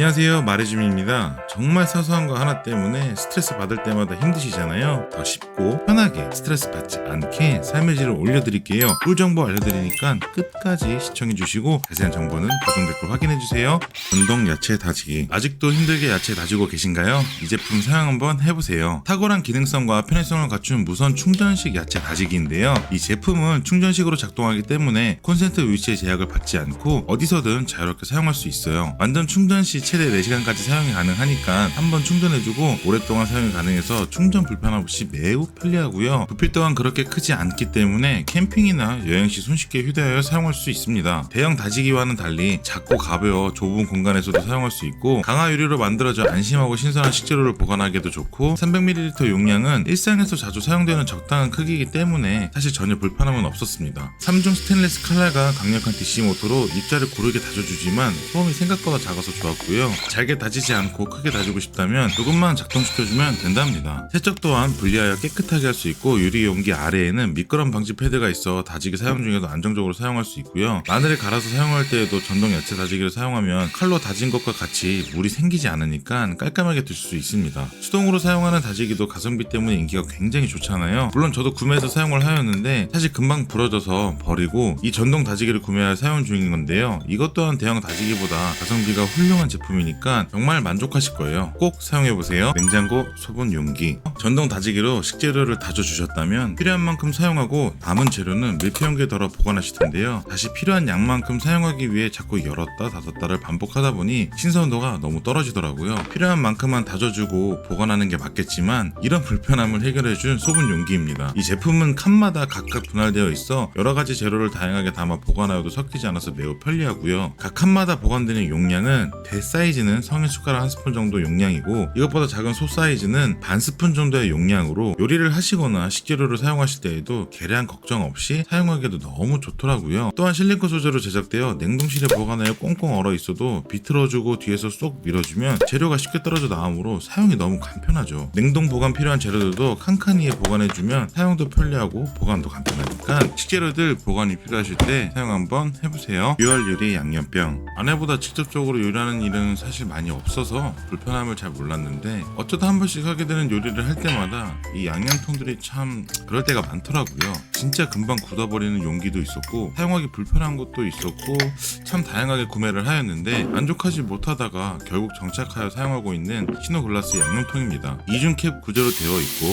안녕하세요, 마리즘입니다. 정말 사소한 거 하나 때문에 스트레스 받을 때마다 힘드시잖아요. 더 쉽고 편하게 스트레스 받지 않게 삶의 질을 올려드릴게요. 꿀 정보 알려드리니까 끝까지 시청해주시고 자세한 정보는 고정 댓글 확인해주세요. 전동 야채 다지기, 아직도 힘들게 야채 다지고 계신가요? 이 제품 사용 한번 해보세요. 탁월한 기능성과 편의성을 갖춘 무선 충전식 야채 다지기인데요. 이 제품은 충전식으로 작동하기 때문에 콘센트 위치에 제약을 받지 않고 어디서든 자유롭게 사용할 수 있어요. 완전 충전 시 최대 4시간까지 사용이 가능하니까 한번 충전해주고 오랫동안 사용이 가능해서 충전 불편함 없이 매우 편리하고요. 부피 또한 그렇게 크지 않기 때문에 캠핑이나 여행시 손쉽게 휴대하여 사용할 수 있습니다. 대형 다지기와는 달리 작고 가벼워 좁은 공간에서도 사용할 수 있고 강화 유리로 만들어져 안심하고 신선한 식재료를 보관하기도 좋고 300ml 용량은 일상에서 자주 사용되는 적당한 크기이기 때문에 사실 전혀 불편함은 없었습니다. 3중 스테인리스 칼날과 강력한 DC 모터로 입자를 고르게 다져주지만 소음이 생각보다 작아서 좋았고요. 잘게 다지지 않고 크게 다지고 싶다면 조금만 작동시켜주면 된답니다. 세척 또한 분리하여 깨끗하게 할 수 있고 유리 용기 아래에는 미끄럼 방지 패드가 있어 다지기 사용 중에도 안정적으로 사용할 수 있고요. 마늘을 갈아서 사용할 때에도 전동 야채 다지기를 사용하면 칼로 다진 것과 같이 물이 생기지 않으니까 깔끔하게 드실 수 있습니다. 수동으로 사용하는 다지기도 가성비 때문에 인기가 굉장히 좋잖아요. 물론 저도 구매해서 사용을 하였는데 사실 금방 부러져서 버리고 이 전동 다지기를 구매하여 사용 중인 건데요. 이것 또한 대형 다지기보다 가성비가 훌륭한 제품이니까 정말 만족하실 거예요. 꼭 사용해보세요. 냉장고 소분 용기, 전동 다지기로 식재료를 다져주셨다면 필요한 만큼 사용하고 남은 재료는 밀폐용기에 덜어 보관하실 텐데요. 다시 필요한 양만큼 사용하기 위해 자꾸 열었다 닫았다를 반복하다 보니 신선도가 너무 떨어지더라고요. 필요한 만큼만 다져주고 보관하는 게 맞겠지만 이런 불편함을 해결해준 소분 용기입니다. 이 제품은 칸마다 각각 분할되어 있어 여러가지 재료를 다양하게 담아 보관하여도 섞이지 않아서 매우 편리하고요. 각 칸마다 보관되는 용량은 대 사이즈는 성인 숟가락 1스푼 정도 용량이고 이것보다 작은 소 사이즈는 반 스푼 정도의 용량으로 요리를 하시거나 식재료를 사용하실 때에도 계량 걱정 없이 사용하기에도 너무 좋더라고요. 또한 실리콘 소재로 제작되어 냉동실에 보관하여 꽁꽁 얼어 있어도 비틀어주고 뒤에서 쏙 밀어주면 재료가 쉽게 떨어져 나오므로 사용이 너무 간편하죠. 냉동 보관 필요한 재료들도 칸칸이에 보관해주면 사용도 편리하고 보관도 간편하니까 식재료들 보관이 필요하실 때 사용 한번 해보세요. 듀얼 유리 양념병, 아내보다 직접적으로 요리하는 일은 사실 많이 없어서 불편함을 잘 몰랐는데 어쩌다 한 번씩 하게 되는 요리를 할 때마다 이 양념통들이 참 그럴 때가 많더라고요. 진짜 금방 굳어버리는 용기도 있었고 사용하기 불편한 것도 있었고 참 다양하게 구매를 하였는데 만족하지 못하다가 결국 정착하여 사용하고 있는 시노글라스 양념통입니다. 이중캡 구조로 되어 있고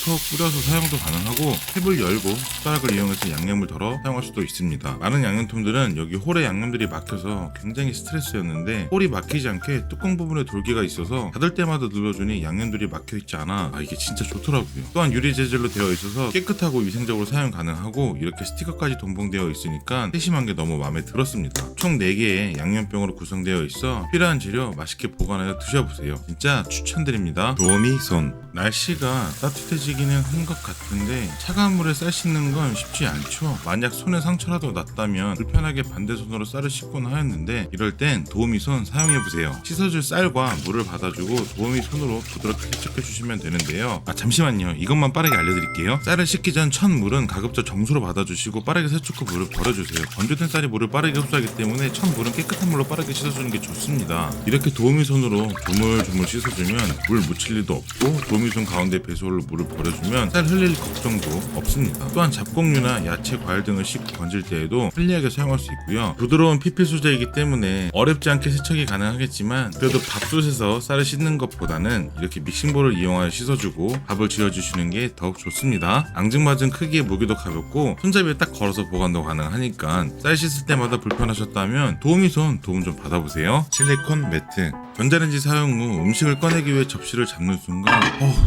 톡톡 뿌려서 사용도 가능하고 캡을 열고 숟가락을 이용해서 양념을 덜어 사용할 수도 있습니다. 많은 양념통들은 여기 홀에 양념들이 막혀서 굉장히 스트레스였는데 홀이 막히지 않게 뚜껑 부분에 돌기가 있어서 닫을 때마다 눌러주니 양념들이 막혀있지 않아 이게 진짜 좋더라고요. 또한 유리 재질로 되어 있어서 깨끗하고 위생적으로 사용 가능하고 이렇게 스티커까지 동봉되어 있으니까 세심한 게 너무 마음에 들었습니다. 총 4개의 양념병으로 구성되어 있어 필요한 재료 맛있게 보관하여 드셔보세요. 진짜 추천드립니다. 도우미 손, 날씨가 따뜻해지기는 한 것 같은데 차가운 물에 쌀 씻는 건 쉽지 않죠. 만약 손에 상처라도 났다면 불편하게 반대손으로 쌀을 씻곤 하였는데 이럴 땐 도우미 손 사용해보세요. 씻어줄 쌀과 물을 받아주고 도우미 손으로 부드럽게 세척해주시면 되는데요. 잠시만요. 이것만 빠르게 알려드릴게요. 쌀을 씻기 전 첫 물은 가급적 정수로 받아주시고 빠르게 세척 후 물을 버려주세요. 건조된 쌀이 물을 빠르게 흡수하기 때문에 첫 물은 깨끗한 물로 빠르게 씻어주는 게 좋습니다. 이렇게 도우미 손으로 조물조물 씻어주면 물 묻힐 일도 없고 도우미 손 가운데 배수홀로 물을 버려주면 쌀 흘릴 걱정도 없습니다. 또한 잡곡류나 야채, 과일 등을 씻고 건질 때에도 편리하게 사용할 수 있고요. 부드러운 PP 소재이기 때문에 어렵지 않게 세척이 가능하겠지만 그래도 밥솥에서 쌀을 씻는 것보다는 이렇게 믹싱볼을 이용하여 씻어주고 밥을 지어주시는 게 더욱 좋습니다. 앙증맞은 크기의 무게도 가볍고 손잡이에 딱 걸어서 보관도 가능하니까 쌀 씻을 때마다 불편하셨다면 도우미 손 도움 좀 받아보세요. 실리콘 매트, 전자레인지 사용 후 음식을 꺼내기 위해 접시를 잡는 순간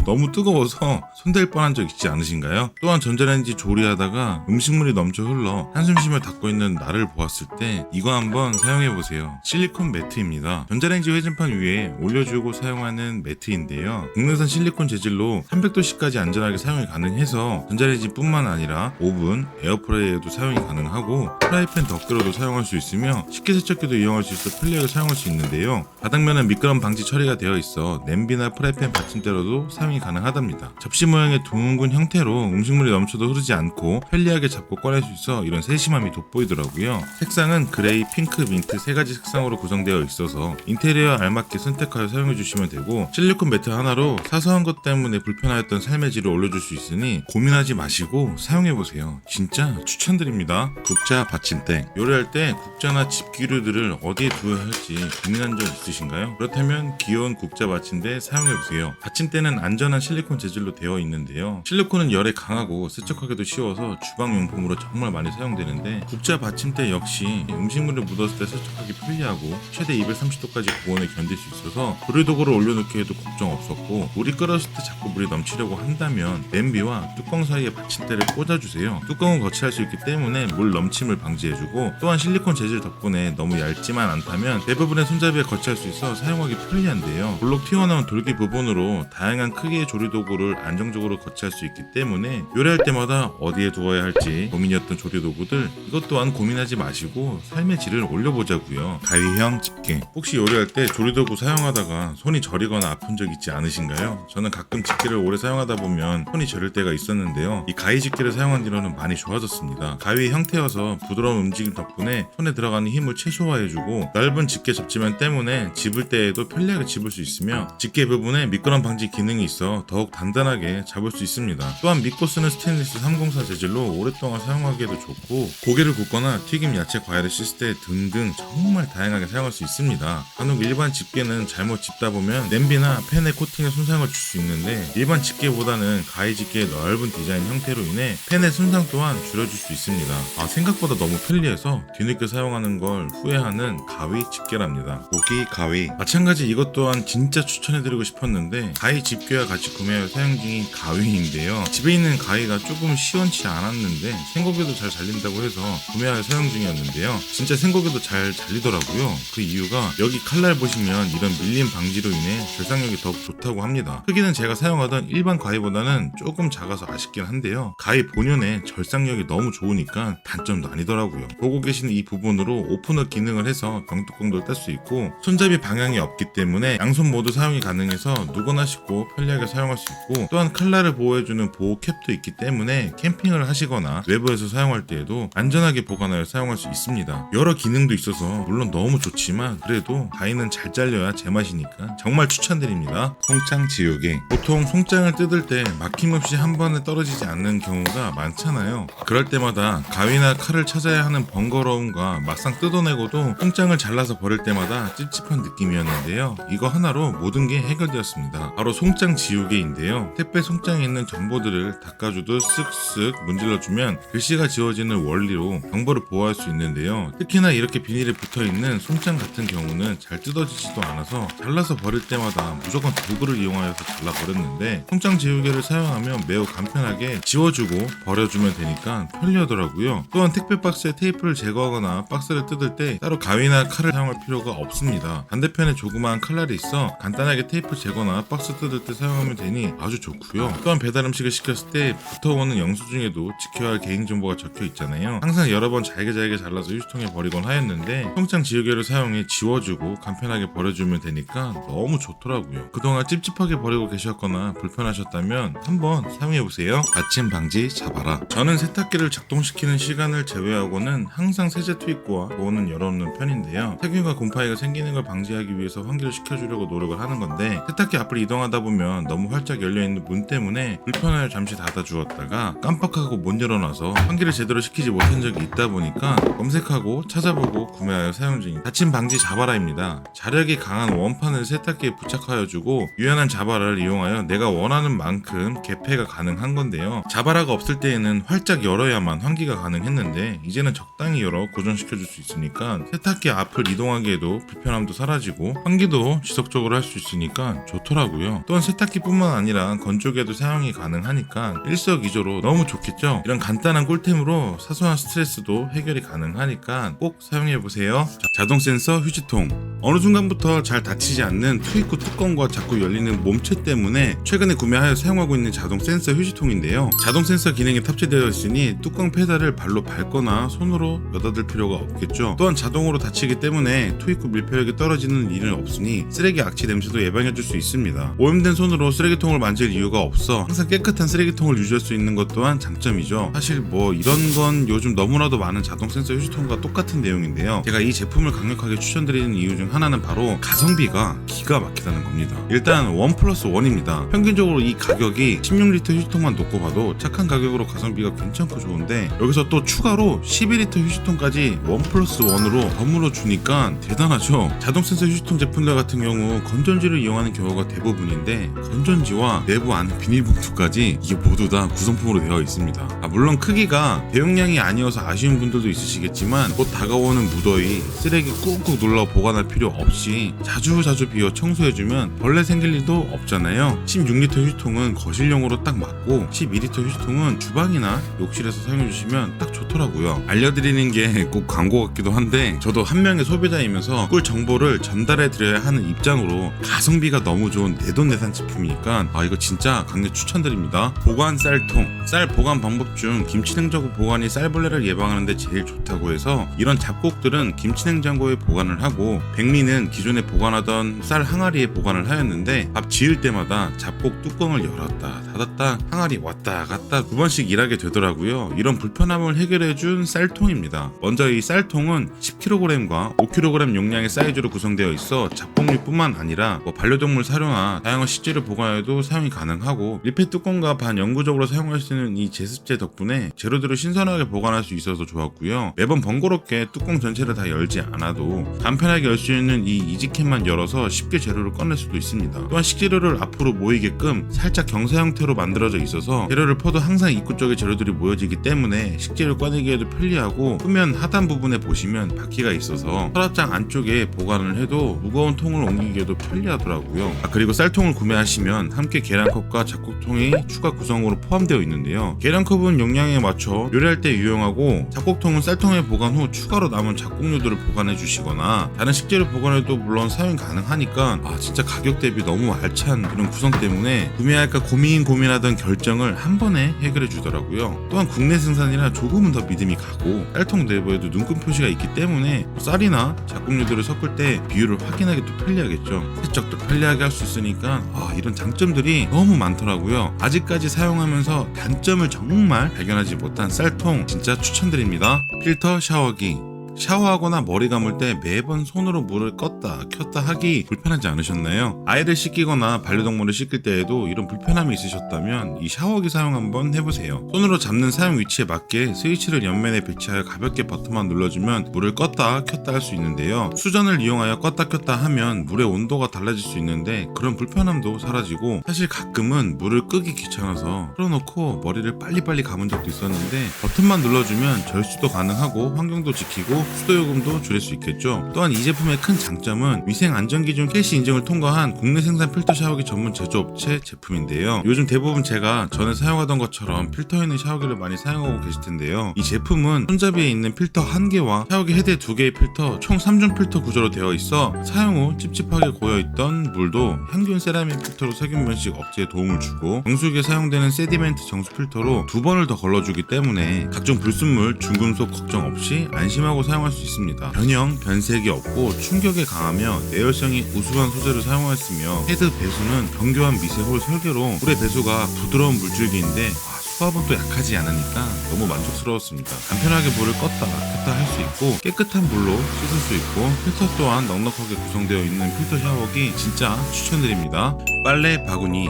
너무 뜨거워서 손댈 뻔한 적 있지 않으신가요? 또한 전자레인지 조리하다가 음식물이 넘쳐 흘러 한숨 쉬며 닦고 있는 나를 보았을 때 이거 한번 사용해보세요. 실리콘 매트입니다. 전자레인지 회전판 위에 올려주고 사용하는 매트인데요. 국내산 실리콘 재질로 300도씨까지 안전하게 사용이 가능해서 전자레인지 뿐만 아니라 오븐, 에어프라이어에도 사용이 가능하고 프라이팬 덮개로도 사용할 수 있으며 식기세척기도 이용할 수 있어 편리하게 사용할 수 있는데요. 바닥면 겉면은 미끄럼 방지 처리가 되어 있어 냄비나 프라이팬 받침대로도 사용이 가능하답니다. 접시 모양의 둥근 형태로 음식물이 넘쳐도 흐르지 않고 편리하게 잡고 꺼낼 수 있어 이런 세심함이 돋보이더라고요. 색상은 그레이, 핑크, 민트 3가지 색상으로 구성되어 있어서 인테리어에 알맞게 선택하여 사용해 주시면 되고, 실리콘 매트 하나로 사소한 것 때문에 불편하였던 삶의 질을 올려줄 수 있으니 고민하지 마시고 사용해보세요. 진짜 추천드립니다. 국자 받침대. 요리할 때 국자나 집기류들을 어디에 두어야 할지 고민한 적 있으신가요? 그렇다면 귀여운 국자 받침대 사용해보세요. 받침대는 안전한 실리콘 재질로 되어 있는데요. 실리콘은 열에 강하고 세척하기도 쉬워서 주방용품으로 정말 많이 사용되는데, 국자 받침대 역시 음식물을 묻었을 때 세척하기 편리하고 최대 230도까지 고온에 견딜 수 있어서 조리도구를 올려놓기 해도 걱정 없었고, 물이 끓었을 때 자꾸 물이 넘치려고 한다면 냄비와 뚜껑 사이에 받침대를 꽂아주세요. 뚜껑은 거치할 수 있기 때문에 물 넘침을 방지해주고, 또한 실리콘 재질 덕분에 너무 얇지만 않다면 대부분의 손잡이에 거치할 수 있어 사용하기 편리한데요. 볼록 튀어나온 돌기 부분으로 다양한 크기의 조리도구를 안정적으로 거치할 수 있기 때문에 요리할 때마다 어디에 두어야 할지 고민이었던 조리도구들, 이것 또한 고민하지 마시고 삶의 질을 올려보자고요. 가위형 집게. 혹시 요리할 때 조리도구 사용하다가 손이 저리거나 아픈 적 있지 않으신가요? 저는 가끔 집게를 오래 사용하다 보면 손이 저릴 때가 있었는데요. 이 가위 집게를 사용한 뒤로는 많이 좋아졌습니다. 가위 형태여서 부드러운 움직임 덕분에 손에 들어가는 힘을 최소화해주고, 넓은 집게 접지면 때문에 집을 때에도 편리하게 집을 수 있으며, 집게 부분에 미끄럼 방지 기능이 있어 더욱 단단하게 잡을 수 있습니다. 또한 믿고 쓰는 스테인리스 304 재질로 오랫동안 사용하기에도 좋고, 고기를 굽거나 튀김, 야채, 과일을 씻을 때 등등 정말 다양하게 사용할 수 있습니다. 간혹 일반 집게는 잘못 집다 보면 냄비나 팬의 코팅에 손상을 줄 수 있는데, 일반 집게보다는 가위 집게의 넓은 디자인 형태로 인해 팬의 손상 또한 줄여줄 수 있습니다. 생각보다 너무 편리해서 뒤늦게 사용하는 걸 후회하는 가위 집게랍니다. 고기 가위. 마찬가지 이것 또한 진짜 추천해드리고 싶었는데, 가위 집게와 같이 구매하여 사용 중인 가위인데요. 집에 있는 가위가 조금 시원치 않았는데 생고기도 잘 잘린다고 해서 구매하여 사용 중이었는데요. 진짜 생고기도 잘 잘리더라고요. 그 이유가 여기 칼날 보시면 이런 밀림 방지로 인해 절삭력이 더욱 좋다고 합니다. 크기는 제가 사용하던 일반 가위보다는 조금 작아서 아쉽긴 한데요. 가위 본연의 절삭력이 너무 좋으니까 단점도 아니더라고요. 보고 계시는 이 부분으로 오프너 기능을 해서 병뚜껑도 뗄 수 있고, 손잡이 방향이 없기 때문에 양손 모두 사용이 가능해서 누구나 쉽고 편리하게 사용할 수 있고, 또한 칼날을 보호해주는 보호 캡도 있기 때문에 캠핑을 하시거나 외부에서 사용할 때에도 안전하게 보관하여 사용할 수 있습니다. 여러 기능도 있어서 물론 너무 좋지만 그래도 가위는 잘 잘려야 제맛이니까 정말 추천드립니다. 송장 지우개. 보통 송장을 뜯을 때 막힘없이 한 번에 떨어지지 않는 경우가 많잖아요. 그럴 때마다 가위나 칼을 찾아야 하는 번거로움과 막상 뜯어내고도 송장을 잘라서 버릴 때마다 찝찝한 느낌이었는데요. 이거 하나로 모든 게 해결되었습니다. 바로 송장 지우개인데요. 택배 송장에 있는 정보들을 닦아주듯 쓱쓱 문질러주면 글씨가 지워지는 원리로 정보를 보호할 수 있는데요. 특히나 이렇게 비닐에 붙어있는 송장 같은 경우는 잘 뜯어지지도 않아서 잘라서 버릴 때마다 무조건 도구를 이용하여서 잘라버렸는데, 송장 지우개를 사용하면 매우 간편하게 지워주고 버려주면 되니까 편리하더라고요. 또한 택배 박스에 테이프를 제거하거나 박스를 뜯을 때 따로 가위나 칼을 사용할 필요가 없습니다. 반대편에 조그마한 칼날이 있어 간단하게 테이프 제거나 박스 뜯을 때 사용하면 되니 아주 좋고요. 또한 배달 음식을 시켰을 때 붙어오는 영수증에도 지켜야 할 개인정보가 적혀 있잖아요. 항상 여러 번 잘게 잘라서 휴지통에 버리곤 하였는데, 송장 지우개를 사용해 지워주고 간편하게 버려주면 되니까 너무 좋더라고요. 그동안 찝찝하게 버리고 계셨거나 불편하셨다면 한번 사용해보세요. 받침 방지 잡아라. 저는 세탁기를 작동시키는 시간을 제외하고는 항상 세제 투입구와 보온은 열어놓는 편인데요. 세균과 곰팡이가 생기는 걸 방지하기 위해서 환기를 시켜주려고 노력을 하는 건데, 세탁기 앞을 이동하다 보면 너무 활짝 열려있는 문 때문에 불편하여 잠시 닫아주었다가 깜빡하고 못 열어놔서 환기를 제대로 시키지 못한 적이 있다 보니까 검색하고 찾아보고 구매하여 사용 중인 받침 방지 자바라입니다. 자력이 강한 원판을 세탁기에 부착하여주고 유연한 자바라를 이용하여 내가 원하는 만큼 개폐가 가능한 건데요. 자바라가 없을 때에는 활짝 열어야만 환기가 가능했는데, 이제는 적당히 열어 고정시켜줄 수 있으니까 세탁기 앞을 이동하기에도 불편함도 사라지고 환기도 지속적으로 할 수 있으니까 좋더라고요. 또한 세탁기뿐만 아니라 건조기에도 사용이 가능하니까 일석이조로 너무 좋겠죠. 이런 간단한 꿀템으로 사소한 스트레스도 해결이 가능하니까 꼭 사용해보세요. 자동 센서 휴지통. 어느 순간부터 잘 닫히지 않는 투입구 뚜껑과 자꾸 열리는 몸체 때문에 최근에 구매하여 사용하고 있는 자동 센서 휴지통인데요. 자동 센서 기능이 탑재되어 있으니 뚜껑 페달을 발로 밟거나 손으로 여닫을 필요가 없겠죠. 또한 자동으로 닫히기 때문에 투입구 밀폐력이 떨어지는 나는 일은 없으니 쓰레기 악취 냄새도 예방해줄 수 있습니다. 오염된 손으로 쓰레기통을 만질 이유가 없어 항상 깨끗한 쓰레기통을 유지할 수 있는 것 또한 장점이죠. 사실 뭐 이런 건 요즘 너무나도 많은 자동 센서 휴지통과 똑같은 내용인데요. 제가 이 제품을 강력하게 추천드리는 이유 중 하나는 바로 가성비가 기가 막히다는 겁니다. 일단 1+1입니다. 평균적으로 이 가격이 16리터 휴지통만 놓고 봐도 착한 가격으로 가성비가 괜찮고 좋은데 여기서 또 추가로 12리터 휴지통까지 1+1으로 덤으로 주니까 대단하죠. 자동 센서 휴지통 제품들 같은 경우 건전지를 이용하는 경우가 대부분인데 건전지와 내부 안 비닐봉투까지 이게 모두 다 구성품으로 되어 있습니다. 물론 크기가 대용량이 아니어서 아쉬운 분들도 있으시겠지만 곧 다가오는 무더위 쓰레기 꾹꾹 눌러 보관할 필요 없이 자주 비워 청소해주면 벌레 생길 일도 없잖아요. 16리터 휴지통은 거실용으로 딱 맞고 12리터 휴지통은 주방이나 욕실에서 사용해주시면 딱 좋더라고요. 알려드리는 게 꼭 광고 같기도 한데 저도 한 명의 소비자이면서 꿀 정보를 전달해드려야 하는 입장으로 가성비가 너무 좋은 내돈내산 제품이니까 이거 진짜 강력 추천드립니다. 보관 쌀통. 쌀 보관 방법 중 김치냉장고 보관이 쌀벌레를 예방하는데 제일 좋다고 해서 이런 잡곡들은 김치냉장고에 보관을 하고 백미는 기존에 보관하던 쌀 항아리에 보관을 하였는데 밥 지을 때마다 잡곡 뚜껑을 열었다 닫았다 항아리 왔다 갔다 2번씩 일하게 되더라고요. 이런 불편함을 해결해준 쌀통입니다. 먼저 이 쌀통은 10kg과 5kg 용량의 사이즈로 구성되어 있어 잡곡류뿐만 아니라 반려동물 사료나 다양한 식재료 보관에도 사용이 가능하고 밀폐 뚜껑과 반영구적으로 사용할 수 있는 이 제습제 덕분에 재료들을 신선하게 보관할 수 있어서 좋았고요. 매번 번거롭게 뚜껑 전체를 다 열지 않아도 간편하게 열 수 있는 이 이지캔만 열어서 쉽게 재료를 꺼낼 수도 있습니다. 또한 식재료를 앞으로 모이게끔 살짝 경사 형태로 만들어져 있어서 재료를 퍼도 항상 입구 쪽에 재료들이 모여지기 때문에 식재료 꺼내기에도 편리하고 후면 하단 부분에 보시면 바퀴가 있어서 서랍장 안쪽에 보관을 해도 무거운 통을 옮기기에도 편리하더라고요. 그리고 쌀통을 구매하시면 함께 계량컵과 잡곡통이 추가 구성으로 포함되어 있는데요. 계량컵은 용량에 맞춰 요리할 때 유용하고 잡곡통은 쌀통에 보관 후 추가로 남은 잡곡류들을 보관해 주시거나 다른 식재료 보관에도 물론 사용이 가능하니까 진짜 가격 대비 너무 알찬 이런 구성 때문에 구매할까 고민하던 결정을 한 번에 해결해 주더라고요. 또한 국내 생산이라 조금은 더 믿음이 가고 쌀통 내부에도 눈금 표시가 있기 때문에 쌀이나 잡곡류들을 섞을 때 비율을 확인하기도 편리하겠죠. 세척도 편리하게 할 수 있으니까 이런 장점들이 너무 많더라고요. 아직까지 사용하면서 단점을 정말 발견하지 못한 쌀통 진짜 추천드립니다. 필터 샤워기. 샤워하거나 머리 감을 때 매번 손으로 물을 껐다 켰다 하기 불편하지 않으셨나요? 아이를 씻기거나 반려동물을 씻길 때에도 이런 불편함이 있으셨다면 이 샤워기 사용 한번 해보세요. 손으로 잡는 사용 위치에 맞게 스위치를 옆면에 배치하여 가볍게 버튼만 눌러주면 물을 껐다 켰다 할 수 있는데요. 수전을 이용하여 껐다 켰다 하면 물의 온도가 달라질 수 있는데 그런 불편함도 사라지고 사실 가끔은 물을 끄기 귀찮아서 틀어놓고 머리를 빨리빨리 감은 적도 있었는데 버튼만 눌러주면 절수도 가능하고 환경도 지키고 수도요금도 줄일 수 있겠죠. 또한 이 제품의 큰 장점은 위생안전기준 KC 인증을 통과한 국내 생산 필터 샤워기 전문 제조업체 제품인데요. 요즘 대부분 제가 전에 사용하던 것처럼 필터 있는 샤워기를 많이 사용하고 계실 텐데요. 이 제품은 손잡이에 있는 필터 1개와 샤워기 헤드 2개의 필터 총 3중 필터 구조로 되어 있어 사용 후 찝찝하게 고여있던 물도 향균 세라믹 필터로 세균 변식 억제에 도움을 주고 정수기에 사용되는 세디멘트 정수 필터로 2번을 더 걸러주기 때문에 각종 불순물, 중금속 걱정 없이 안심하고 사용할 수 있습니다. 변형, 변색이 없고 충격에 강하며 내열성이 우수한 소재를 사용하였으며 헤드 배수는 정교한 미세홀 설계로 물의 배수가 부드러운 물줄기인데 수압은 또 약하지 않으니까 너무 만족스러웠습니다. 간편하게 물을 껐다 켰다 할 수 있고 깨끗한 물로 씻을 수 있고 필터 또한 넉넉하게 구성되어 있는 필터 샤워기 진짜 추천드립니다. 빨래 바구니.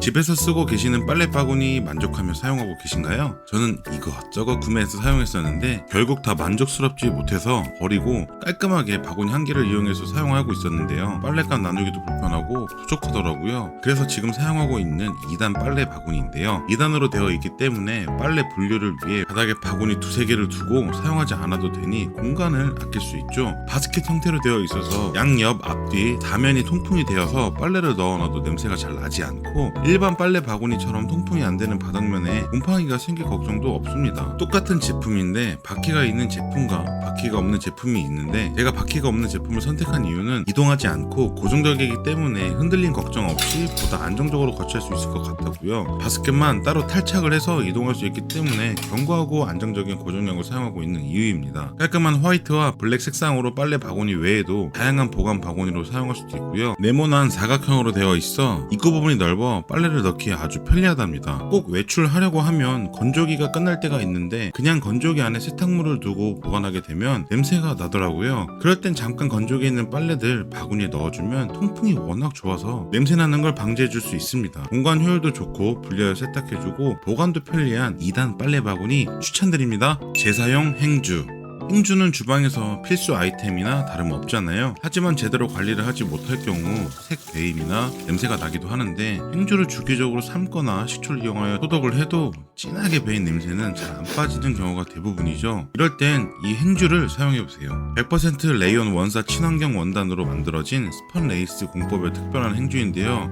집에서 쓰고 계시는 빨래 바구니 만족하며 사용하고 계신가요? 저는 이것저것 구매해서 사용했었는데 결국 다 만족스럽지 못해서 버리고 깔끔하게 바구니 한 개를 이용해서 사용하고 있었는데요. 빨랫감 나누기도 불편하고 부족하더라고요. 그래서 지금 사용하고 있는 2단 빨래 바구니인데요. 2단으로 되어 있기 때문에 빨래 분류를 위해 바닥에 바구니 2-3개를 두고 사용하지 않아도 되니 공간을 아낄 수 있죠. 바스켓 형태로 되어 있어서 양옆, 앞뒤, 다면이 통풍이 되어서 빨래를 넣어놔도 냄새가 잘 나지 않고 일반 빨래 바구니처럼 통풍이 안 되는 바닥면에 곰팡이가 생길 걱정도 없습니다. 똑같은 제품인데 바퀴가 있는 제품과 바퀴가 없는 제품이 있는데 제가 바퀴가 없는 제품을 선택한 이유는 이동하지 않고 고정적이기 때문에 흔들림 걱정 없이 보다 안정적으로 거치할 수 있을 것 같았고요. 바스켓만 따로 탈착을 해서 이동할 수 있기 때문에 견고하고 안정적인 고정력을 사용하고 있는 이유입니다. 깔끔한 화이트와 블랙 색상으로 빨래 바구니 외에도 다양한 보관 바구니로 사용할 수도 있고요. 네모난 사각형으로 되어 있어 입구 부분이 넓어 빨래를 넣기에 아주 편리하답니다. 꼭 외출하려고 하면 건조기가 끝날 때가 있는데 그냥 건조기 안에 세탁물을 두고 보관하게 되면 냄새가 나더라고요. 그럴 땐 잠깐 건조기에 있는 빨래들 바구니에 넣어주면 통풍이 워낙 좋아서 냄새 나는 걸 방지해줄 수 있습니다. 공간 효율도 좋고 분리하여 세탁해주고 보관도 편리한 2단 빨래 바구니 추천드립니다. 재사용 행주. 행주는 주방에서 필수 아이템이나 다름없잖아요. 하지만 제대로 관리를 하지 못할 경우 색 배임이나 냄새가 나기도 하는데 행주를 주기적으로 삶거나 식초를 이용하여 소독을 해도 진하게 배인 냄새는 잘 안 빠지는 경우가 대부분이죠. 이럴 땐 이 행주를 사용해보세요. 100% 레이온 원사 친환경 원단으로 만들어진 스펀 레이스 공법의 특별한 행주인데요.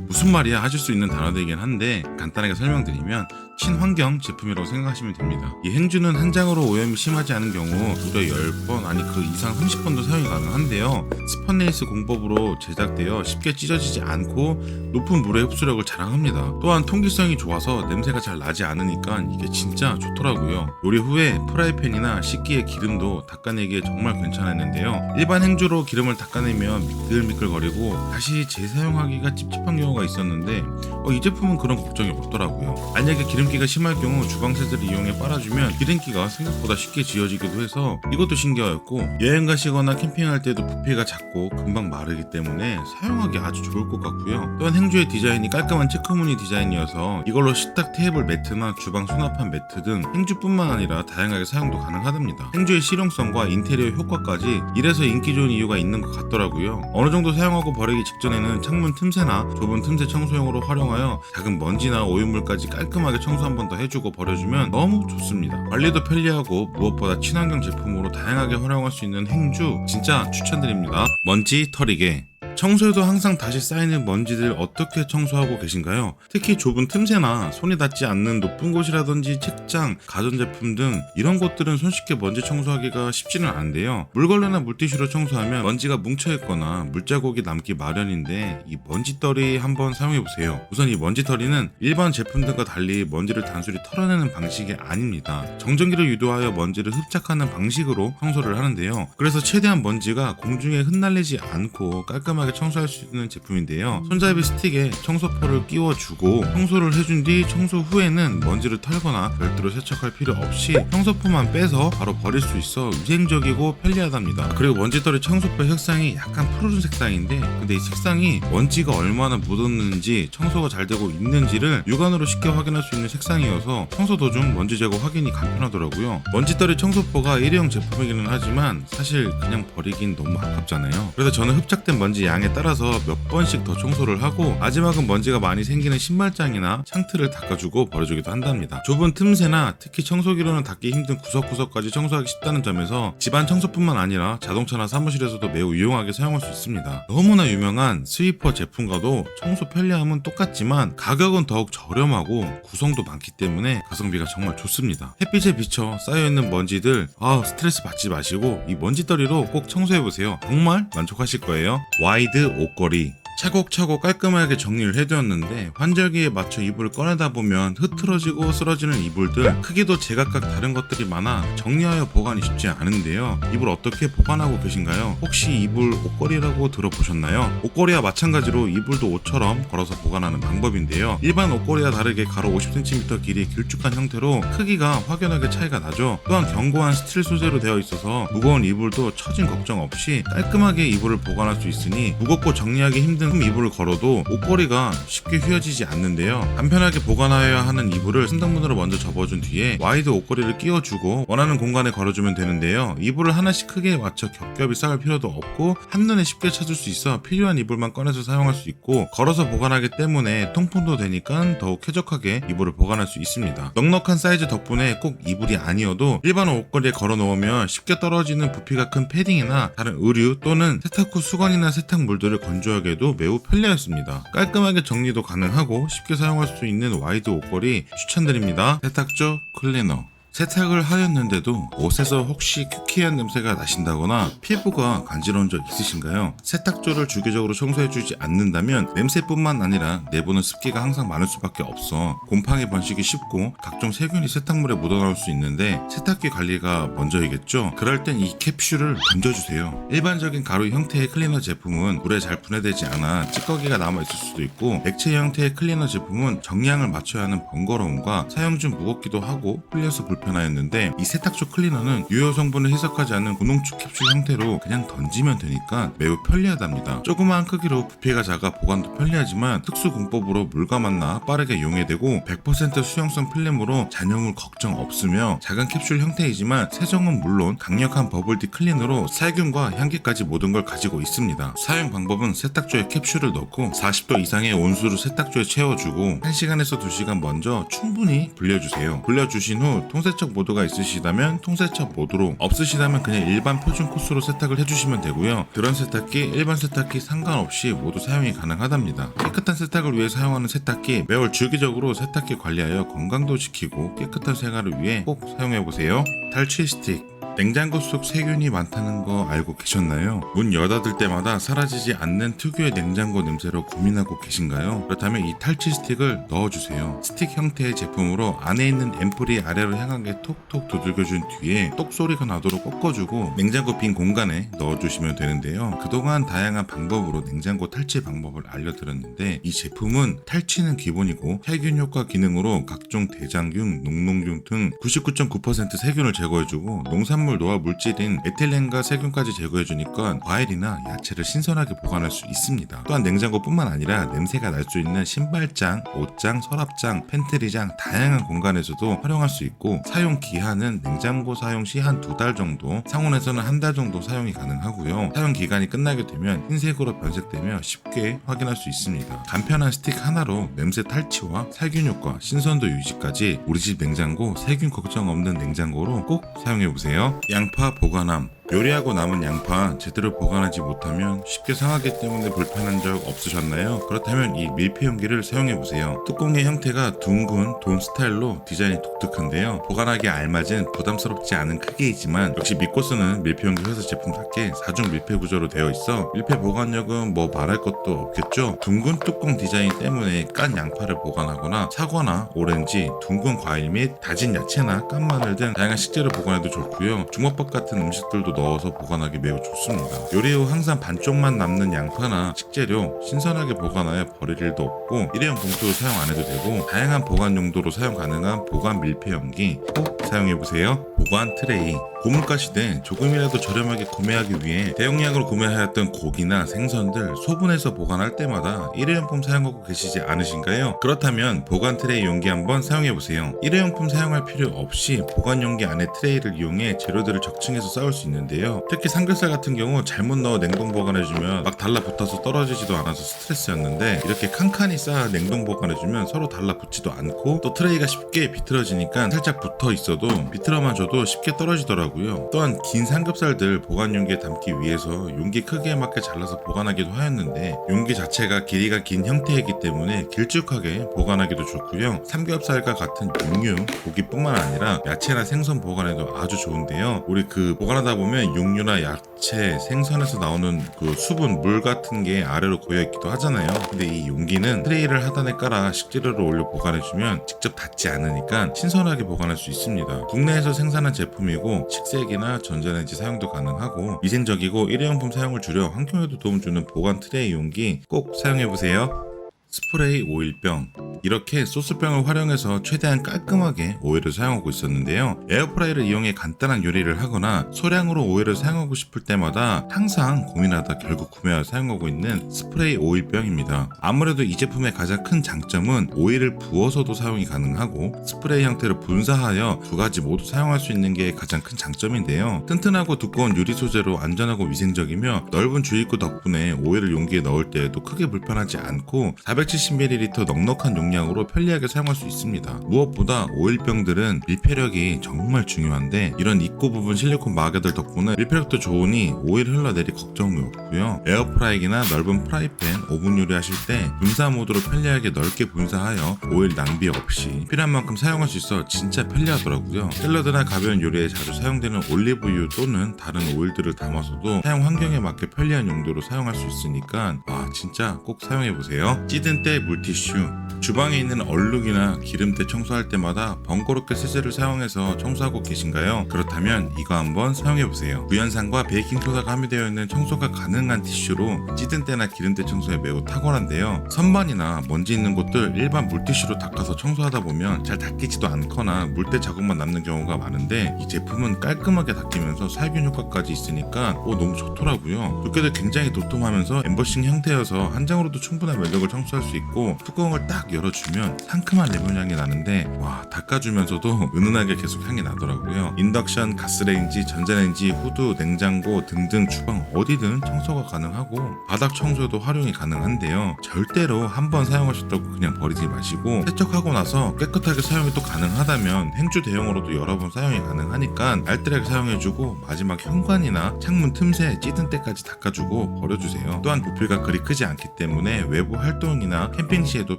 무슨 말이야 하실 수 있는 단어들이긴 한데 간단하게 설명드리면 친환경 제품이라고 생각하시면 됩니다. 이 행주는 한 장으로 오염이 심하지 않은 경우 무려 10번 아니 그 이상 30번도 사용이 가능한데요. 스펀레이스 공법으로 제작되어 쉽게 찢어지지 않고 높은 물의 흡수력을 자랑합니다. 또한 통기성이 좋아서 냄새가 잘 나지 않으니까 이게 진짜 좋더라고요. 요리 후에 프라이팬이나 식기의 기름도 닦아내기에 정말 괜찮았는데요. 일반 행주로 기름을 닦아내면 미끌미끌거리고 다시 재사용하기가 찝찝한 경우가 있었는데 이 제품은 그런 걱정이 없더라고요. 만약에 기름기가 심할 경우 주방 세제를 이용해 빨아주면 기름기가 생각보다 쉽게 지워지기도 해서 이것도 신기하였고, 여행 가시거나 캠핑할 때도 부피가 작고 금방 마르기 때문에 사용하기 아주 좋을 것 같고요. 또한 행주의 디자인이 깔끔한 체크무늬 디자인이어서 이걸로 식탁 테이블 매트나 주방 수납한 매트 등 행주뿐만 아니라 다양하게 사용도 가능하답니다. 행주의 실용성과 인테리어 효과까지 이래서 인기 좋은 이유가 있는 것 같더라고요. 어느 정도 사용하고 버리기 직전에는 창문 틈새나 좁은 틈새 청소용으로 활용하여 작은 먼지나 오염물까지 깔끔하게 청소 한 번 더 해주고 버려주면 너무 좋습니다. 관리도 편리하고 무엇보다 친환경 제품으로 다양하게 활용할 수 있는 행주 진짜 추천드립니다. 먼지 털이개. 청소에도 항상 다시 쌓이는 먼지들 어떻게 청소하고 계신가요? 특히 좁은 틈새나 손이 닿지 않는 높은 곳이라든지 책장, 가전제품 등 이런 곳들은 손쉽게 먼지 청소하기가 쉽지는 않은데요. 물걸레나 물티슈로 청소하면 먼지가 뭉쳐있거나 물자국이 남기 마련인데 이 먼지떨이 한번 사용해보세요. 우선 이 먼지떨이는 일반 제품들과 달리 먼지를 단순히 털어내는 방식이 아닙니다. 정전기를 유도하여 먼지를 흡착하는 방식으로 청소를 하는데요. 그래서 최대한 먼지가 공중에 흩날리지 않고 깔끔하게 청소할 수 있는 제품인데요. 손잡이 스틱에 청소포를 끼워주고 청소를 해준 뒤 청소 후에는 먼지를 털거나 별도로 세척할 필요 없이 청소포만 빼서 바로 버릴 수 있어 위생적이고 편리하답니다. 그리고 먼지떨이 청소포 색상이 약간 푸르른 색상인데 근데 이 색상이 먼지가 얼마나 묻었는지 청소가 잘 되고 있는지를 육안으로 쉽게 확인할 수 있는 색상이어서 청소 도중 먼지 제거 확인이 간편하더라고요. 먼지떨이 청소포가 일회용 제품이기는 하지만 사실 그냥 버리긴 너무 아깝잖아요. 그래서 저는 흡착된 먼지 양에 따라서 몇 번씩 더 청소를 하고 마지막은 먼지가 많이 생기는 신발장이나 창틀을 닦아주고 버려주기도 한답니다. 좁은 틈새나 특히 청소기로는 닦기 힘든 구석구석까지 청소하기 쉽다는 점에서 집안 청소뿐만 아니라 자동차나 사무실에서도 매우 유용하게 사용할 수 있습니다. 너무나 유명한 스위퍼 제품과도 청소 편리함은 똑같지만 가격은 더욱 저렴하고 구성도 많기 때문에 가성비가 정말 좋습니다. 햇빛에 비쳐 쌓여있는 먼지들 스트레스 받지 마시고 이 먼지떨이로 꼭 청소해보세요. 정말 만족하실 거예요. 와이드 옷걸이. 차곡차곡 깔끔하게 정리를 해두었는데 환절기에 맞춰 이불을 꺼내다 보면 흐트러지고 쓰러지는 이불들, 크기도 제각각 다른 것들이 많아 정리하여 보관이 쉽지 않은데요. 이불 어떻게 보관하고 계신가요? 혹시 이불 옷걸이라고 들어보셨나요? 옷걸이와 마찬가지로 이불도 옷처럼 걸어서 보관하는 방법인데요. 일반 옷걸이와 다르게 가로 50cm 길이 길쭉한 형태로 크기가 확연하게 차이가 나죠. 또한 견고한 스틸 소재로 되어 있어서 무거운 이불도 처진 걱정 없이 깔끔하게 이불을 보관할 수 있으니 무겁고 정리하기 힘든 이불을 걸어도 옷걸이가 쉽게 휘어지지 않는데요. 간편하게 보관하여야 하는 이불을 승강문으로 먼저 접어준 뒤에 와이드 옷걸이를 끼워주고 원하는 공간에 걸어주면 되는데요. 이불을 하나씩 크기에 맞춰 겹겹이 쌓을 필요도 없고 한눈에 쉽게 찾을 수 있어 필요한 이불만 꺼내서 사용할 수 있고 걸어서 보관하기 때문에 통풍도 되니까 더욱 쾌적하게 이불을 보관할 수 있습니다. 넉넉한 사이즈 덕분에 꼭 이불이 아니어도 일반 옷걸이에 걸어 놓으면 쉽게 떨어지는 부피가 큰 패딩이나 다른 의류 또는 세탁 후 수건이나 세탁물들을 건조하게도 매우 편리했습니다. 깔끔하게 정리도 가능하고 쉽게 사용할 수 있는 와이드 옷걸이 추천드립니다. 세탁조 클리너. 세탁을 하였는데도 옷에서 혹시 큐키한 냄새가 나신다거나 피부가 간지러운 적 있으신가요? 세탁조를 주기적으로 청소해주지 않는다면 냄새뿐만 아니라 내부는 습기가 항상 많을 수밖에 없어 곰팡이 번식이 쉽고 각종 세균이 세탁물에 묻어나올 수 있는데 세탁기 관리가 먼저이겠죠? 그럴 땐 이 캡슐을 던져주세요. 일반적인 가루 형태의 클리너 제품은 물에 잘 분해되지 않아 찌꺼기가 남아있을 수도 있고 액체 형태의 클리너 제품은 정량을 맞춰야 하는 번거로움과 사용 중 무겁기도 하고 흘려서 불편하였는데 이 세탁조 클리너는 유효 성분을 희석하지 않는 분홍축 캡슐 형태로 그냥 던지면 되니까 매우 편리하답니다. 조그마한 크기로 부피가 작아 보관도 편리하지만 특수 공법으로 물과 만나 빠르게 용해되고 100% 수용성 필름으로 잔여물 걱정 없으며 작은 캡슐 형태이지만 세정은 물론 강력한 버블티 클리너로 살균과 향기까지 모든 걸 가지고 있습니다. 사용 방법은 세탁조에 캡슐을 넣고 40도 이상의 온수로 세탁조에 채워주고 1시간에서 2시간 먼저 충분히 불려주세요. 불려주신 후 통세척 모드가 있으시다면 통세척 모드로, 없으시다면 그냥 일반 표준 코스로 세탁을 해주시면 되고요. 드럼 세탁기, 일반 세탁기 상관없이 모두 사용이 가능하답니다. 깨끗한 세탁을 위해 사용하는 세탁기, 매월 주기적으로 세탁기 관리하여 건강도 지키고 깨끗한 생활을 위해 꼭 사용해보세요. 탈취 스틱. 냉장고 속 세균이 많다는 거 알고 계셨나요? 문 열닫을 때마다 사라지지 않는 특유의 냉장고 냄새로 고민하고 계신가요? 그렇다면 이 탈취 스틱을 넣어주세요. 스틱 형태의 제품으로 안에 있는 앰플이 아래로 향하게 톡톡 두들겨준 뒤에 똑 소리가 나도록 꺾어주고 냉장고 빈 공간에 넣어주시면 되는데요. 그동안 다양한 방법으로 냉장고 탈취 방법을 알려드렸는데 이 제품은 탈취는 기본이고 살균 효과 기능으로 각종 대장균, 녹농균 등 99.9% 세균을 제거해주고 농산물 노화 물질인 에틸렌과 세균까지 제거해주니까 과일이나 야채를 신선하게 보관할 수 있습니다. 또한 냉장고뿐만 아니라 냄새가 날 수 있는 신발장, 옷장, 서랍장, 팬트리장 다양한 공간에서도 활용할 수 있고 사용 기한은 냉장고 사용 시 한 2달 정도, 상온에서는 1달 정도 사용이 가능하고요. 사용 기간이 끝나게 되면 흰색으로 변색되며 쉽게 확인할 수 있습니다. 간편한 스틱 하나로 냄새 탈취와 살균 효과, 신선도 유지까지 우리 집 냉장고 세균 걱정 없는 냉장고로 꼭 사용해보세요. 양파 보관함. 요리하고 남은 양파 제대로 보관하지 못하면 쉽게 상하기 때문에 불편한 적 없으셨나요? 그렇다면 이 밀폐 용기를 사용해보세요. 뚜껑의 형태가 둥근 돔 스타일로 디자인이 독특한데요. 보관하기에 알맞은 부담스럽지 않은 크기이지만 역시 믿고 쓰는 밀폐 용기 회사 제품답게 4중 밀폐 구조로 되어 있어 밀폐 보관력은 뭐 말할 것도 없겠죠. 둥근 뚜껑 디자인 때문에 깐 양파를 보관하거나 사과나 오렌지, 둥근 과일 및 다진 야채나 깐 마늘 등 다양한 식재를 보관해도 좋고요. 주먹밥 같은 음식들도 넣어서 보관하기 매우 좋습니다. 요리 후 항상 반쪽만 남는 양파나 식재료 신선하게 보관하여 버릴 일도 없고 일회용 봉투 사용 안 해도 되고 다양한 보관 용도로 사용 가능한 보관 밀폐 용기 꼭 사용해보세요. 보관 트레이. 고물가 시대 조금이라도 저렴하게 구매하기 위해 대용량으로 구매하였던 고기나 생선들 소분해서 보관할 때마다 일회용품 사용하고 계시지 않으신가요? 그렇다면 보관 트레이 용기 한번 사용해보세요. 일회용품 사용할 필요 없이 보관 용기 안에 트레이를 이용해 재료들을 적층해서 쌓을 수 있는데요. 특히 삼겹살 같은 경우 잘못 넣어 냉동 보관해주면 막 달라붙어서 떨어지지도 않아서 스트레스였는데 이렇게 칸칸이 쌓아 냉동 보관해주면 서로 달라붙지도 않고 또 트레이가 쉽게 비틀어지니까 살짝 붙어 있어도 비틀어만 줘도 쉽게 떨어지더라고요. 또한 긴 삼겹살들 보관 용기에 담기 위해서 용기 크기에 맞게 잘라서 보관하기도 하였는데 용기 자체가 길이가 긴 형태이기 때문에 길쭉하게 보관하기도 좋고요. 삼겹살과 같은 육류, 고기뿐만 아니라 야채나 생선 보관에도 아주 좋은데요. 우리 보관하다 보면 육류나 야채, 생선에서 나오는 수분, 물 같은 게 아래로 고여있기도 하잖아요. 근데 이 용기는 트레이를 하단에 깔아 식재료를 올려 보관해주면 직접 닿지 않으니까 신선하게 보관할 수 있습니다. 국내에서 생산한 제품이고 식색이나 전자레인지 사용도 가능하고 위생적이고 일회용품 사용을 줄여 환경에도 도움 주는 보관 트레이 용기 꼭 사용해보세요. 스프레이 오일병. 이렇게 소스병을 활용해서 최대한 깔끔하게 오일을 사용하고 있었는데요. 에어프라이를 이용해 간단한 요리를 하거나 소량으로 오일을 사용하고 싶을 때마다 항상 고민하다 결국 구매하여 사용하고 있는 스프레이 오일병입니다. 아무래도 이 제품의 가장 큰 장점은 오일을 부어서도 사용이 가능하고 스프레이 형태로 분사하여 두 가지 모두 사용할 수 있는 게 가장 큰 장점인데요. 튼튼하고 두꺼운 유리 소재로 안전하고 위생적이며 넓은 주입구 덕분에 오일을 용기에 넣을 때에도 크게 불편하지 않고 570ml 넉넉한 용량으로 편리하게 사용할 수 있습니다. 무엇보다 오일병들은 밀폐력이 정말 중요한데 이런 입구 부분 실리콘 마개들 덕분에 밀폐력도 좋으니 오일 흘러내릴 걱정이 없고요. 에어프라이기나 넓은 프라이팬, 오븐 요리하실 때 분사 모드로 편리하게 넓게 분사하여 오일 낭비 없이 필요한 만큼 사용할 수 있어 진짜 편리하더라고요. 샐러드나 가벼운 요리에 자주 사용되는 올리브유 또는 다른 오일들을 담아서도 사용 환경에 맞게 편리한 용도로 사용할 수 있으니까 진짜 꼭 사용해보세요. 찌든 때 물티슈. 주방에 있는 얼룩이나 기름때 청소할 때마다 번거롭게 세제를 사용해서 청소하고 계신가요? 그렇다면 이거 한번 사용해보세요. 구연산과 베이킹소다가 함유되어 있는 청소가 가능한 티슈로 찌든 때나 기름때 청소에 매우 탁월한데요. 선반이나 먼지 있는 곳들 일반 물티슈로 닦아서 청소하다 보면 잘 닦이지도 않거나 물때 자국만 남는 경우가 많은데 이 제품은 깔끔하게 닦이면서 살균 효과까지 있으니까 너무 좋더라고요. 두께도 굉장히 도톰하면서 엠버싱 형태여서 한 장으로도 충분한 면적을 청소할 수 있고 뚜껑을 딱 열어주면 상큼한 레몬 향이 나는데 닦아주면서도 은은하게 계속 향이 나더라고요. 인덕션, 가스레인지, 전자레인지, 후드, 냉장고 등등 주방 어디든 청소가 가능하고 바닥 청소도 활용이 가능한데요. 절대로 한번 사용하셨다고 그냥 버리지 마시고 세척하고 나서 깨끗하게 사용이 또 가능하다면 행주 대용으로도 여러 번 사용이 가능하니까 알뜰하게 사용해주고 마지막 현관이나 창문 틈새 찌든 때까지 닦아주고 버려주세요. 또한 부피가 그리 크지 않기 때문에 외부 활동이나 캠핑 시에도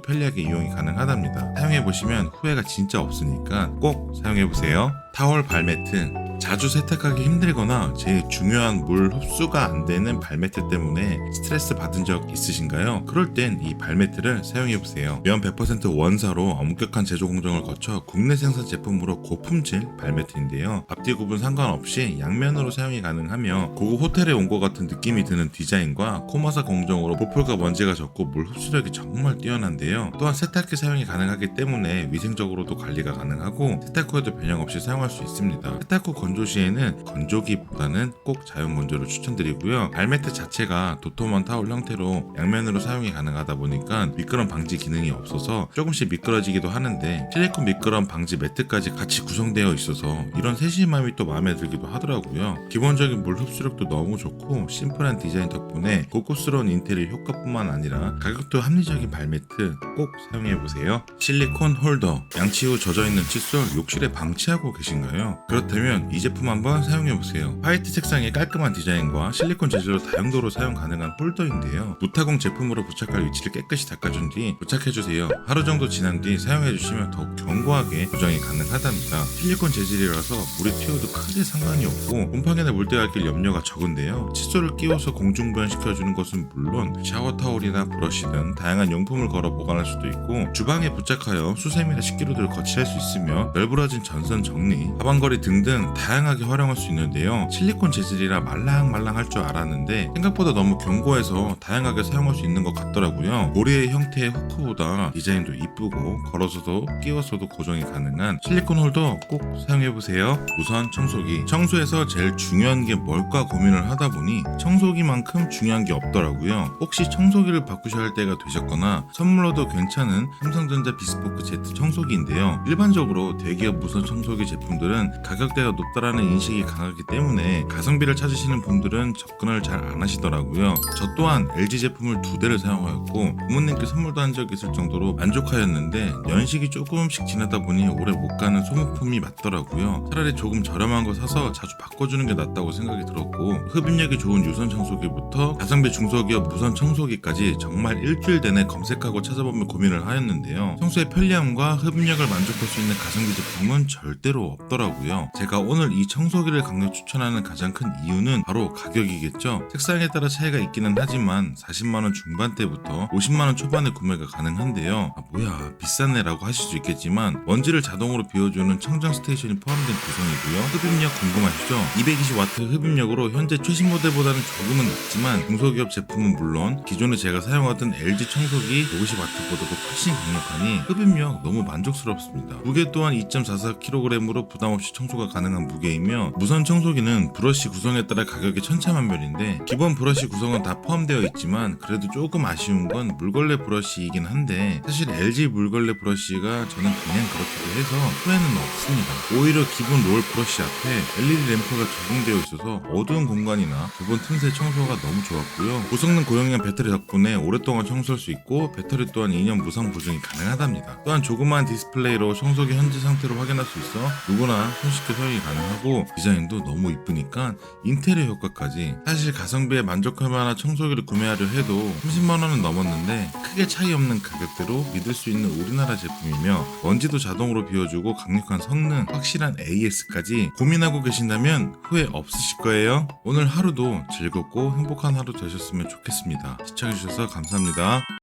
편리하게 이용이 가능하답니다. 사용해보시면 후회가 진짜 없으니까 꼭 사용해보세요. 타월 발매트. 자주 세탁하기 힘들거나 제일 중요한 물 흡수가 안 되는 발매트 때문에 스트레스 받은 적 있으신가요? 그럴 땐 이 발매트를 사용해보세요. 면 100% 원사로 엄격한 제조 공정을 거쳐 국내 생산 제품으로 고품질 발매트인데요. 앞뒤 구분 상관없이 양면으로 사용이 가능하며 고급 호텔에 온 것 같은 느낌이 드는 디자인과 코마사 공정으로 보풀과 먼지가 적고 물 흡수력이 정말 뛰어난데요. 또한 세탁기 사용이 가능하기 때문에 위생적으로도 관리가 가능하고 세탁 후에도 변형 없이 사용할 수 있습니다. 세탁 후 건조 시에는 건조기보다는 꼭 자연 건조를 추천드리고요. 발매트 자체가 도톰한 타월 형태로 양면으로 사용이 가능하다 보니까 미끄럼 방지 기능이 없어서 조금씩 미끄러지기도 하는데 실리콘 미끄럼 방지 매트까지 같이 구성되어 있어서 이런 세심함이 또 마음에 들기도 하더라고요. 기본적인 물 흡수력도 너무 좋고 심플한 디자인 덕분에 고급스러운 인테리어 효과뿐만 아니라 가격도 합리적인 발매트 꼭 사용해보세요. 실리콘 홀더. 양치 후 젖어있는 칫솔 욕실에 방치하고 계신가요? 그렇다면 이 제품 한번 사용해보세요. 화이트 색상의 깔끔한 디자인과 실리콘 재질로 다용도로 사용 가능한 홀더인데요. 무타공 제품으로 부착할 위치를 깨끗이 닦아준 뒤 부착해주세요. 하루 정도 지난 뒤 사용해주시면 더욱 견고하게 고정이 가능하답니다. 실리콘 재질이라서 물이 튀어도 크게 상관이 없고 곰팡이나 물때가 낄 염려가 적은데요. 칫솔을 끼워서 공중부양시켜주는 것은 물론 샤워타올이나 브러쉬 등 다양한 용품을 걸어 보관할 수도 있고 주방에 부착하여 수세미나 식기류들을 거치할 수 있으며 널브러진 전선 정리, 하방거리 등등 다양하게 활용할 수 있는데요. 실리콘 재질이라 말랑말랑할 줄 알았는데 생각보다 너무 견고해서 다양하게 사용할 수 있는 것 같더라고요. 고리의 형태의 후크보다 디자인도 이쁘고 걸어서도 끼워서도 고정이 가능한 실리콘 홀더 꼭 사용해보세요. 우선 청소기. 청소에서 제일 중요한 게 뭘까 고민을 하다 보니 청소기만큼 중요한 게 없더라고요. 혹시 청소기를 바꾸셔야 할 때가 되셨거나 선물로도 괜찮은 삼성전자 비스포크 Z 청소기인데요. 일반적으로 대기업 무선 청소기 제품들은 가격대가 높다라는 인식이 강하기 때문에 가성비를 찾으시는 분들은 접근을 잘 안 하시더라고요. 저 또한 LG 제품을 2대를 사용하였고 부모님께 선물도 한 적이 있을 정도로 만족하였는데 연식이 조금씩 지나다 보니 오래 못 가는 소모품이 맞더라고요. 차라리 조금 저렴한 거 사서 자주 바꿔주는 게 낫다고 생각이 들었고 흡입력이 좋은 유선 청소기부터 가성비 중소기업 무선 청소기까지 정말 일주일 내내 검색하고 찾아보며 고민을 하였는데요. 청소의 편리함과 흡입력을 만족할 수 있는 가성비 제품은 절대로 없더라고요. 제가 오늘 이 청소기를 강력 추천하는 가장 큰 이유는 바로 가격이겠죠. 색상에 따라 차이가 있기는 하지만 40만원 중반대부터 50만원 초반에 구매가 가능한데요. 뭐야 비쌌네 라고 하실 수 있겠지만 먼지를 자동으로 비워주는 청정 스테이션이 포함된 구성이고요. 흡입력 궁금하시죠? 220W 흡입력으로 현재 최신 모델보다는 조금은 낮지만 중소기업 제품은 물론 기존에 제가 사용하던 LG 청소기 150W보다도 훨씬 강력하니 흡입력 너무 만족스럽습니다. 무게 또한 2.44kg으로 부담없이 청소가 가능한 2개이며 무선 청소기는 브러쉬 구성에 따라 가격이 천차만별인데 기본 브러쉬 구성은 다 포함되어 있지만 그래도 조금 아쉬운 건 물걸레 브러쉬이긴 한데 사실 LG 물걸레 브러쉬가 저는 그냥 그렇기도 해서 후회는 없습니다. 오히려 기본 롤 브러쉬 앞에 LED 램프가 적용되어 있어서 어두운 공간이나 좁은 틈새 청소가 너무 좋았고요. 고성능 고용량 배터리 덕분에 오랫동안 청소할 수 있고 배터리 또한 2년 무상 보증이 가능하답니다. 또한 조그마한 디스플레이로 청소기 현재 상태를 확인할 수 있어 누구나 손쉽게 사용이 가능하고 디자인도 너무 이쁘니까 인테리어 효과까지 사실 가성비에 만족할 만한 청소기를 구매하려 해도 30만원은 넘었는데 크게 차이 없는 가격대로 믿을 수 있는 우리나라 제품이며 먼지도 자동으로 비워주고 강력한 성능, 확실한 AS까지 고민하고 계신다면 후회 없으실 거예요. 오늘 하루도 즐겁고 행복한 하루 되셨으면 좋겠습니다. 시청해주셔서 감사합니다.